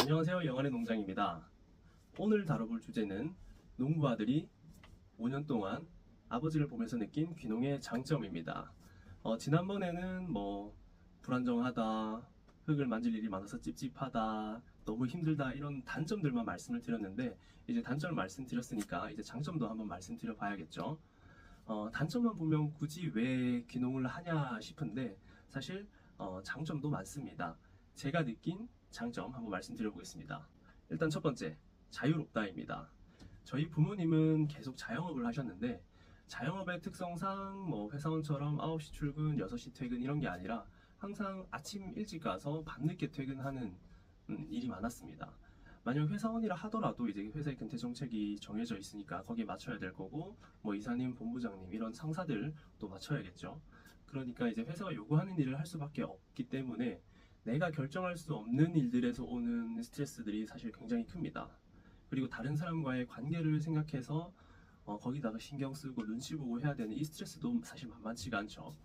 안녕하세요. 영환의 농장입니다. 오늘 다뤄볼 주제는 농부 아들이 5년 동안 아버지를 보면서 느낀 귀농의 장점입니다. 지난번에는 불안정하다, 흙을 만질 일이 많아서 찝찝하다, 너무 힘들다 이런 단점들만 말씀을 드렸는데 이제 단점을 말씀드렸으니까 이제 장점도 한번 말씀드려 봐야겠죠. 단점만 보면 굳이 왜 귀농을 하냐 싶은데 사실 장점도 많습니다. 제가 느낀 장점 한번 말씀드려 보겠습니다. 일단 첫 번째, 자유롭다입니다. 저희 부모님은 계속 자영업을 하셨는데 자영업의 특성상 회사원처럼 9시 출근, 6시 퇴근 이런 게 아니라 항상 아침 일찍 가서 밤늦게 퇴근하는 일이 많았습니다. 만약 회사원이라 하더라도 이제 회사의 근태 정책이 정해져 있으니까 거기에 맞춰야 될 거고 이사님, 본부장님 이런 상사들 또 맞춰야겠죠. 그러니까 이제 회사가 요구하는 일을 할 수밖에 없기 때문에 내가 결정할 수 없는 일들에서 오는 스트레스들이 사실 굉장히 큽니다. 그리고 다른 사람과의 관계를 생각해서 거기다가 신경 쓰고 눈치 보고 해야 되는 이 스트레스도 사실 만만치가 않죠.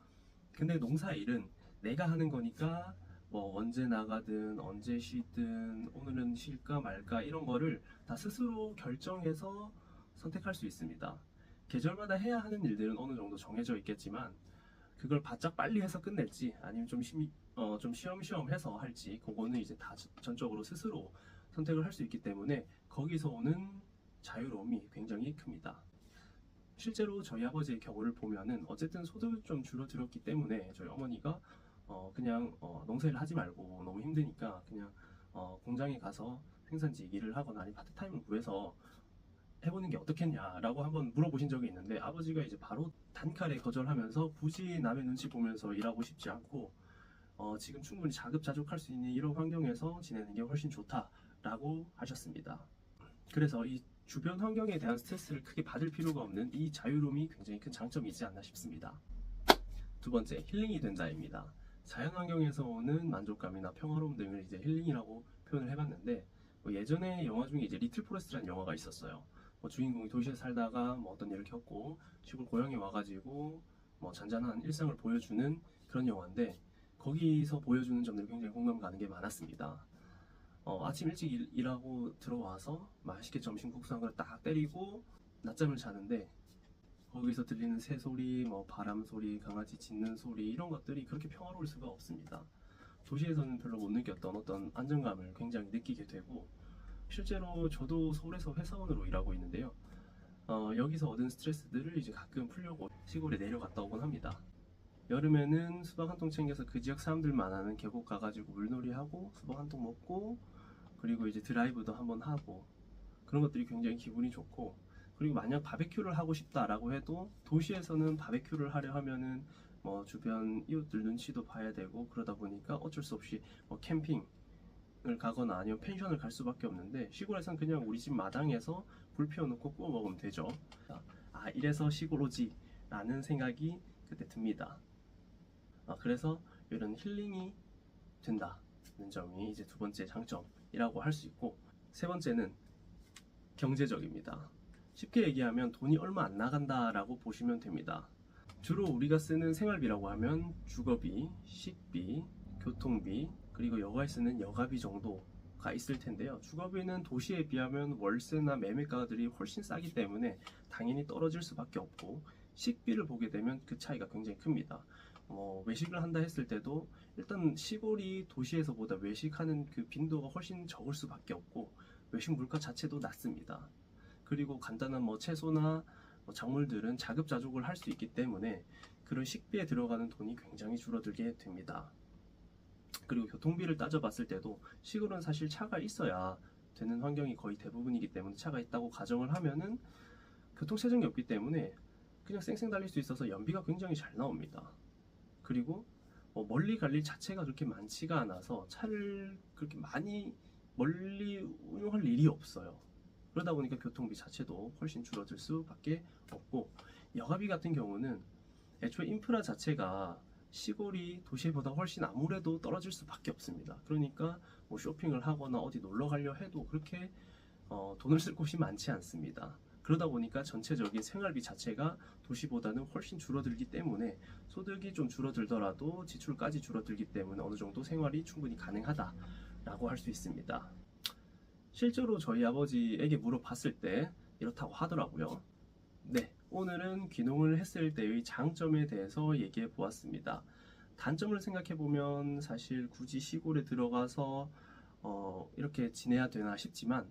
근데 농사 일은 내가 하는 거니까 언제 나가든 언제 쉬든 오늘은 쉴까 말까 이런 거를 다 스스로 결정해서 선택할 수 있습니다. 계절마다 해야 하는 일들은 어느 정도 정해져 있겠지만 그걸 바짝 빨리 해서 끝낼지 아니면 좀 쉬엄쉬엄 해서 할지 그거는 이제 다 전적으로 스스로 선택을 할 수 있기 때문에 거기서 오는 자유로움이 굉장히 큽니다. 실제로 저희 아버지의 경우를 보면은 어쨌든 소득이 좀 줄어들었기 때문에 저희 어머니가 그냥 농사일 하지 말고 너무 힘드니까 그냥 공장에 가서 생산직 일을 하거나 아니면 파트타임을 구해서 해보는 게 어떻겠냐라고 한번 물어보신 적이 있는데 아버지가 이제 바로 단칼에 거절하면서 굳이 남의 눈치 보면서 일하고 싶지 않고 지금 충분히 자급자족할 수 있는 이런 환경에서 지내는 게 훨씬 좋다라고 하셨습니다. 그래서 이 주변 환경에 대한 스트레스를 크게 받을 필요가 없는 이 자유로움이 굉장히 큰 장점이지 않나 싶습니다. 두 번째, 힐링이 된다입니다. 자연 환경에서 오는 만족감이나 평화로움 등을 이제 힐링이라고 표현을 해봤는데 예전에 영화 중에 이제 리틀 포레스트라는 영화가 있었어요. 주인공이 도시에 살다가 어떤 일을 겪고 시골 고향에 와가지고 잔잔한 일상을 보여주는 그런 영화인데 거기서 보여주는 점들이 굉장히 공감 가는 게 많았습니다. 아침 일찍 일하고 들어와서 맛있게 점심 국수 한 그릇 딱 때리고 낮잠을 자는데 거기서 들리는 새소리, 바람 소리, 강아지 짖는 소리 이런 것들이 그렇게 평화로울 수가 없습니다. 도시에서는 별로 못 느꼈던 어떤 안정감을 굉장히 느끼게 되고 실제로 저도 서울에서 회사원으로 일하고 있는데요. 여기서 얻은 스트레스들을 이제 가끔 풀려고 시골에 내려갔다 오곤 합니다. 여름에는 수박 한 통 챙겨서 그 지역 사람들만 아는 계곡 가가지고 물놀이하고 수박 한 통 먹고 그리고 이제 드라이브도 한번 하고 그런 것들이 굉장히 기분이 좋고 그리고 만약 바베큐를 하고 싶다라고 해도 도시에서는 바베큐를 하려 하면은 주변 이웃들 눈치도 봐야 되고 그러다 보니까 어쩔 수 없이 캠핑을 가거나 아니면 펜션을 갈 수밖에 없는데 시골에서는 그냥 우리 집 마당에서 불 피워놓고 구워 먹으면 되죠. 이래서 시골 오지 라는 생각이 그때 듭니다. 그래서 이런 힐링이 된다는 점이 이제 두 번째 장점이라고 할 수 있고 세 번째는 경제적입니다. 쉽게 얘기하면 돈이 얼마 안 나간다라고 보시면 됩니다. 주로 우리가 쓰는 생활비라고 하면 주거비, 식비, 교통비, 그리고 여가에 쓰는 여가비 정도가 있을 텐데요. 주거비는 도시에 비하면 월세나 매매가들이 훨씬 싸기 때문에 당연히 떨어질 수밖에 없고 식비를 보게 되면 그 차이가 굉장히 큽니다. 외식을 한다 했을 때도 일단 시골이 도시에서보다 외식하는 그 빈도가 훨씬 적을 수밖에 없고 외식 물가 자체도 낮습니다. 그리고 간단한 채소나 작물들은 자급자족을 할 수 있기 때문에 그런 식비에 들어가는 돈이 굉장히 줄어들게 됩니다. 그리고 교통비를 따져봤을 때도 시골은 사실 차가 있어야 되는 환경이 거의 대부분이기 때문에 차가 있다고 가정을 하면은 교통체증이 없기 때문에 그냥 쌩쌩 달릴 수 있어서 연비가 굉장히 잘 나옵니다. 그리고 멀리 갈 일 자체가 그렇게 많지가 않아서 차를 그렇게 많이 멀리 운용할 일이 없어요. 그러다 보니까 교통비 자체도 훨씬 줄어들 수밖에 없고 여가비 같은 경우는 애초에 인프라 자체가 시골이 도시보다 훨씬 아무래도 떨어질 수밖에 없습니다. 그러니까 쇼핑을 하거나 어디 놀러 가려 해도 그렇게 돈을 쓸 곳이 많지 않습니다. 그러다 보니까 전체적인 생활비 자체가 도시보다는 훨씬 줄어들기 때문에 소득이 좀 줄어들더라도 지출까지 줄어들기 때문에 어느 정도 생활이 충분히 가능하다라고 할 수 있습니다. 실제로 저희 아버지에게 물어봤을 때 이렇다고 하더라고요. 네, 오늘은 귀농을 했을 때의 장점에 대해서 얘기해 보았습니다. 단점을 생각해 보면 사실 굳이 시골에 들어가서 이렇게 지내야 되나 싶지만,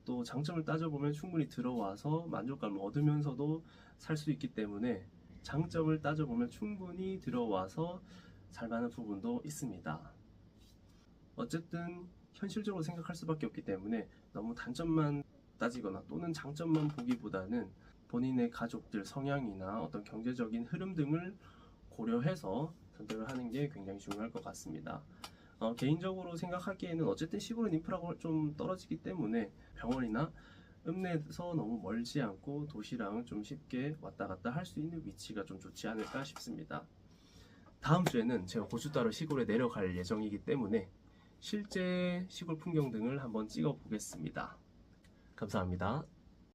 또 장점을 따져보면 충분히 들어와서 만족감을 얻으면서도 살 수 있기 때문에 장점을 따져보면 충분히 들어와서 살 만한 부분도 있습니다. 어쨌든 현실적으로 생각할 수밖에 없기 때문에 너무 단점만 따지거나 또는 장점만 보기보다는 본인의 가족들 성향이나 어떤 경제적인 흐름 등을 고려해서 선택을 하는 게 굉장히 중요할 것 같습니다. 개인적으로 생각하기에는 어쨌든 시골은 인프라가 좀 떨어지기 때문에 병원이나 읍내에서 너무 멀지 않고 도시랑 좀 쉽게 왔다 갔다 할 수 있는 위치가 좀 좋지 않을까 싶습니다. 다음 주에는 제가 고수 따러 시골에 내려갈 예정이기 때문에 실제 시골 풍경 등을 한번 찍어 보겠습니다. 감사합니다.